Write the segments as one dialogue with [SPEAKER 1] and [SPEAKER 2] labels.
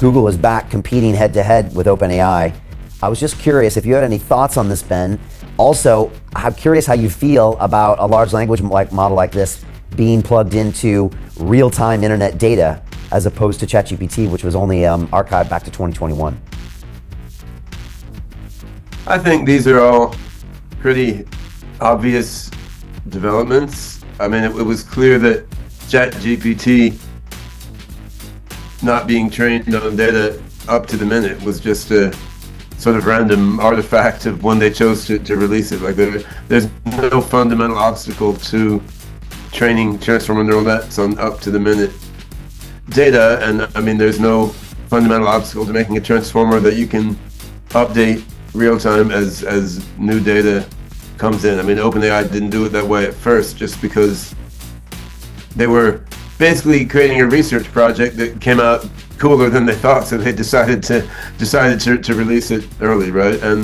[SPEAKER 1] Google is back competing head-to-head with OpenAI. I was just curious if you had any thoughts on this, Ben. Also, I'm curious how you feel about a large language model like this being plugged into real-time internet data as opposed to ChatGPT, which was only archived back to 2021.
[SPEAKER 2] I think these are all pretty obvious developments. I mean, it was clear that ChatGPT not being trained on data up to the minute was just a sort of random artifact of when they chose to release it. Like there's no fundamental obstacle to training transformer neural nets on up to the minute data, and I mean there's no fundamental obstacle to making a transformer that you can update real time as new data comes in. I mean, OpenAI didn't do it that way at first just because they were basically creating a research project that came out cooler than they thought, so they decided to release it early, right? And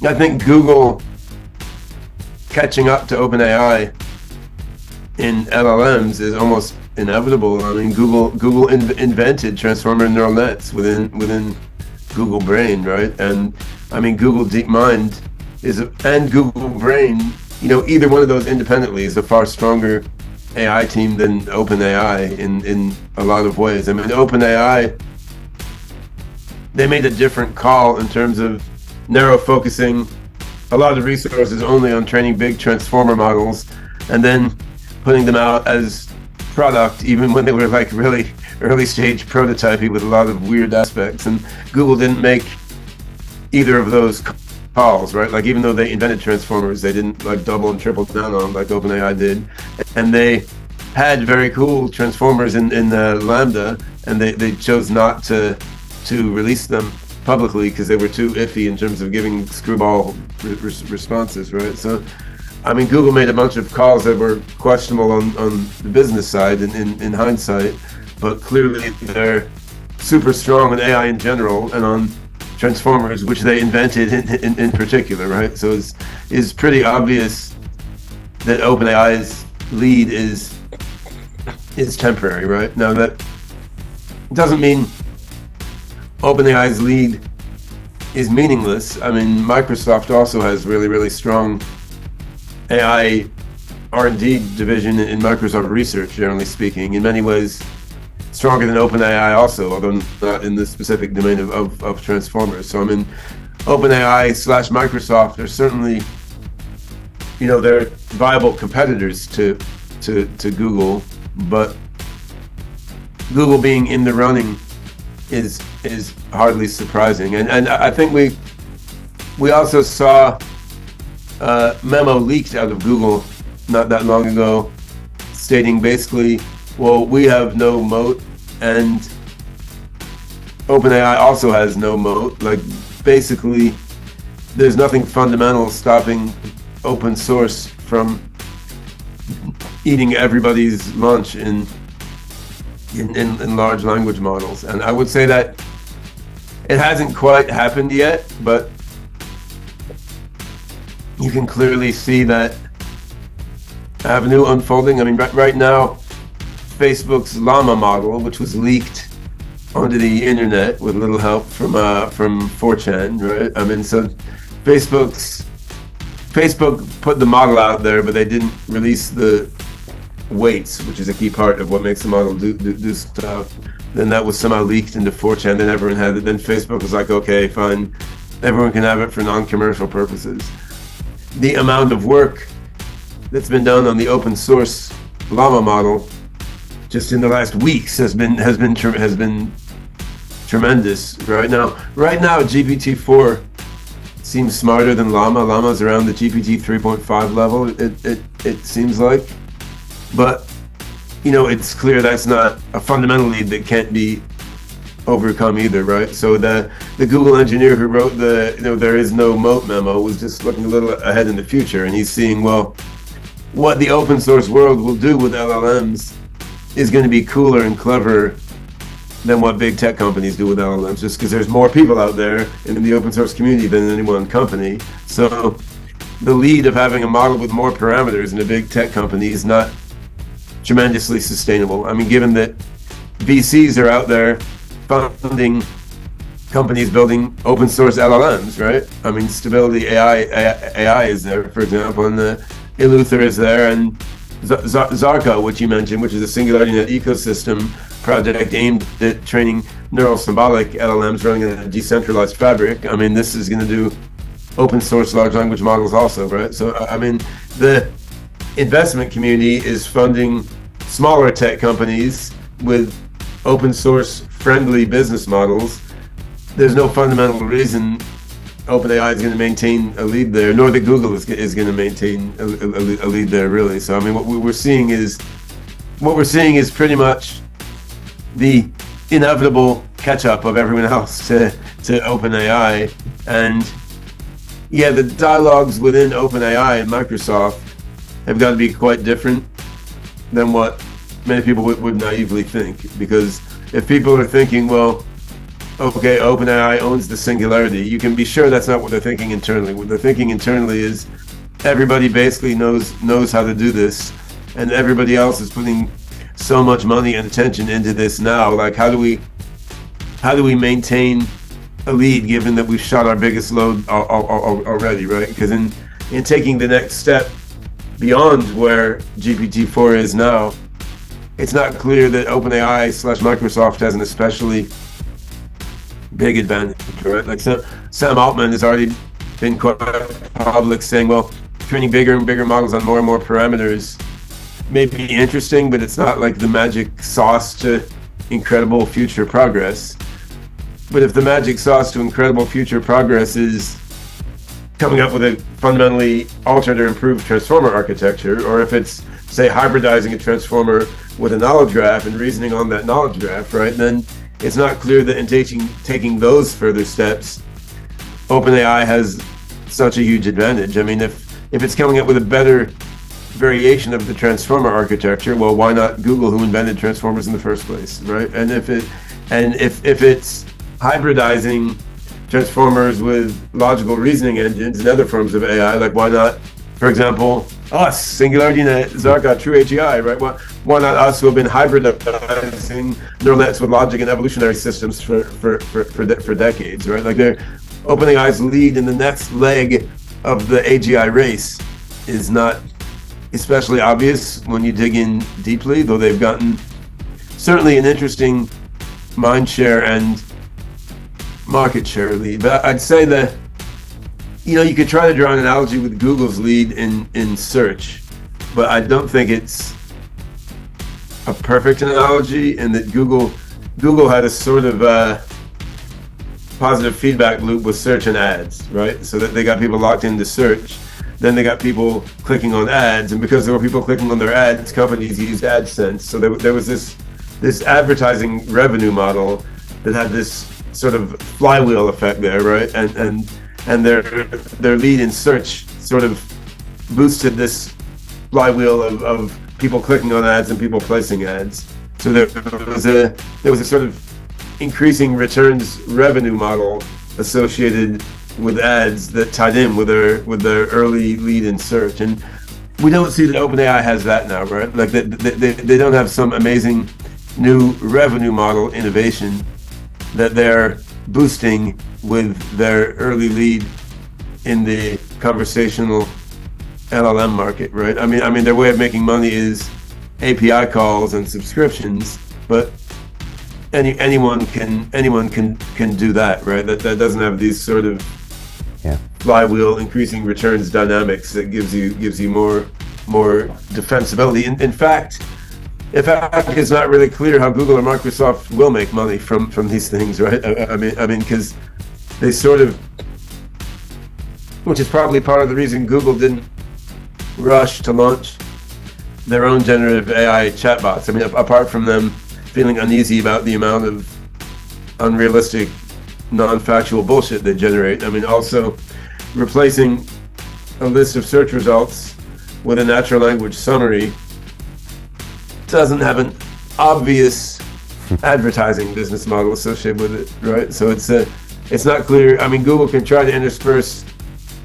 [SPEAKER 2] I think Google catching up to OpenAI in LLMs is almost inevitable. I mean, Google invented transformer neural nets within Google Brain, right? And I mean, Google Deepmind and Google Brain, you know, either one of those independently is a far stronger AI team than OpenAI in a lot of ways. I mean, OpenAI, they made a different call in terms of narrow focusing a lot of resources only on training big transformer models and then putting them out as product even when they were like really early stage prototyping with a lot of weird aspects. And Google didn't make either of those calls, right? Like, even though they invented transformers, they didn't like double and triple down on them like OpenAI did. And they had very cool transformers in Lambda, and they chose not to release them publicly because they were too iffy in terms of giving screwball responses, right? So I mean, Google made a bunch of calls that were questionable on the business side in hindsight, but clearly they're super strong on AI in general and on transformers, which they invented in particular, right? So it's pretty obvious that OpenAI's lead is temporary, right? Now, that doesn't mean OpenAI's lead is meaningless. I mean, Microsoft also has really, really strong AI R&D division in Microsoft Research, generally speaking, in many ways stronger than OpenAI also, although not in the specific domain of transformers. So I mean, OpenAI / Microsoft are certainly, you know, they're viable competitors to Google, but Google being in the running is hardly surprising. And I think we also saw a memo leaked out of Google not that long ago stating basically, well, we have no moat and OpenAI also has no moat. Like, basically there's nothing fundamental stopping open source from eating everybody's lunch in large language models. And I would say that it hasn't quite happened yet, but you can clearly see that avenue unfolding. I mean, right now, Facebook's Llama model, which was leaked onto the internet with a little help from 4chan, right? I mean, so Facebook put the model out there, but they didn't release the weights, which is a key part of what makes the model do stuff. Then that was somehow leaked into 4chan, then everyone had it. Then Facebook was like, okay, fine, everyone can have it for non-commercial purposes. The amount of work that's been done on the open source Llama model just in the last weeks has been tremendous. Right now GPT-4 seems smarter than Llama. Llama's around the GPT 3.5 level, it seems like. But, you know, it's clear that's not a fundamental lead that can't be overcome either, right? So the Google engineer who wrote the, you know, there is no moat memo was just looking a little ahead in the future, and he's seeing, well, what the open source world will do with LLMs is going to be cooler and cleverer than what big tech companies do with LLMs, just because there's more people out there in the open source community than any one company. So the lead of having a model with more parameters in a big tech company is not tremendously sustainable. I mean, given that VCs are out there funding companies building open source LLMs, right? I mean, Stability AI is there, for example, and the Eleuther is there, and Zarko, which you mentioned, which is a Singularity Net ecosystem project aimed at training neural symbolic LLMs running in a decentralized fabric. I mean, this is going to do open source large language models also, right? So, I mean, the investment community is funding smaller tech companies with open source friendly business models. There's no fundamental reason OpenAI is going to maintain a lead there, nor that Google is going to maintain a lead there, really. So, I mean, what we're seeing is pretty much the inevitable catch-up of everyone else to OpenAI. And yeah, the dialogues within OpenAI and Microsoft have got to be quite different than what many people would naively think. Because if people are thinking, well, okay, OpenAI owns the singularity, you can be sure that's not what they're thinking internally. What they're thinking internally is everybody basically knows how to do this, and everybody else is putting so much money and attention into this now. Like, how do we maintain a lead given that we've shot our biggest load already, right? Because in taking the next step beyond where GPT-4 is now, it's not clear that OpenAI / Microsoft has an especially big advantage, right? Like, Sam Altman has already been quite public saying, well, training bigger and bigger models on more and more parameters may be interesting, but it's not like the magic sauce to incredible future progress. But if the magic sauce to incredible future progress is coming up with a fundamentally altered or improved transformer architecture, or if it's, say, hybridizing a transformer with a knowledge graph and reasoning on that knowledge graph, right, then it's not clear that in taking those further steps, OpenAI has such a huge advantage. I mean, if it's coming up with a better variation of the transformer architecture, well, why not Google, who invented transformers in the first place, right? And if it's hybridizing transformers with logical reasoning engines and other forms of AI, like, why not, for example, us, Singularity Net, Zarko, True AGI, right? Why not us, who have been hybridizing neural nets with logic and evolutionary systems for decades, right? Like, OpenAI's lead in the next leg of the AGI race is not especially obvious when you dig in deeply, though they've gotten certainly an interesting mind share and market share lead. But I'd say that, you could try to draw an analogy with Google's lead in search, but I don't think it's a perfect analogy, in that Google had a sort of positive feedback loop with search and ads, right? So that they got people locked into search, then they got people clicking on ads, and because there were people clicking on their ads, companies used AdSense. So there was this advertising revenue model that had this sort of flywheel effect there, right? And their lead in search sort of boosted this flywheel of people clicking on ads and people placing ads. So there was a sort of increasing returns revenue model associated with ads that tied in with their early lead in search. And we don't see that OpenAI has that now, right? Like, they don't have some amazing new revenue model innovation that they're boosting with their early lead in the conversational LLM market, right? I mean, their way of making money is API calls and subscriptions, but anyone can do that, right? That doesn't have these sort of flywheel increasing returns dynamics that gives you more defensibility. In fact, it's not really clear how Google or Microsoft will make money from these things, right? I mean, because they sort of, which is probably part of the reason Google didn't rush to launch their own generative AI chatbots. I mean, apart from them feeling uneasy about the amount of unrealistic, non-factual bullshit they generate. I mean, also replacing a list of search results with a natural language summary doesn't have an obvious advertising business model associated with it, right? So it's not clear. I mean, Google can try to intersperse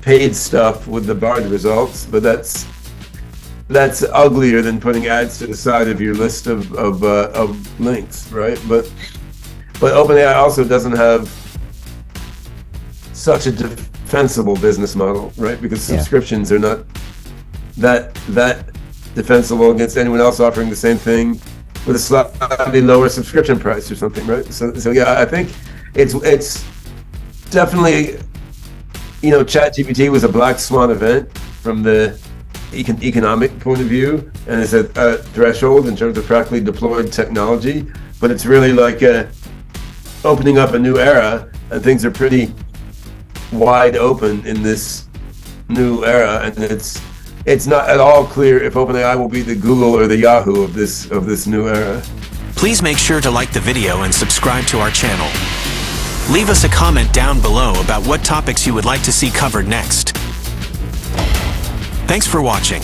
[SPEAKER 2] paid stuff with the BARD results, but that's uglier than putting ads to the side of your list of links, right? But But OpenAI also doesn't have such a defensible business model, right? Because subscriptions are not that defensible against anyone else offering the same thing with a slightly lower subscription price or something, right? So yeah, I think it's definitely, you know, ChatGPT was a black swan event from the economic point of view, and it's a threshold in terms of practically deployed technology. But it's really like opening up a new era, and things are pretty wide open in this new era, and it's not at all clear if OpenAI will be the Google or the Yahoo of this new era.
[SPEAKER 3] Please make sure to like the video and subscribe to our channel. Leave us a comment down below about what topics you would like to see covered next. Thanks for watching.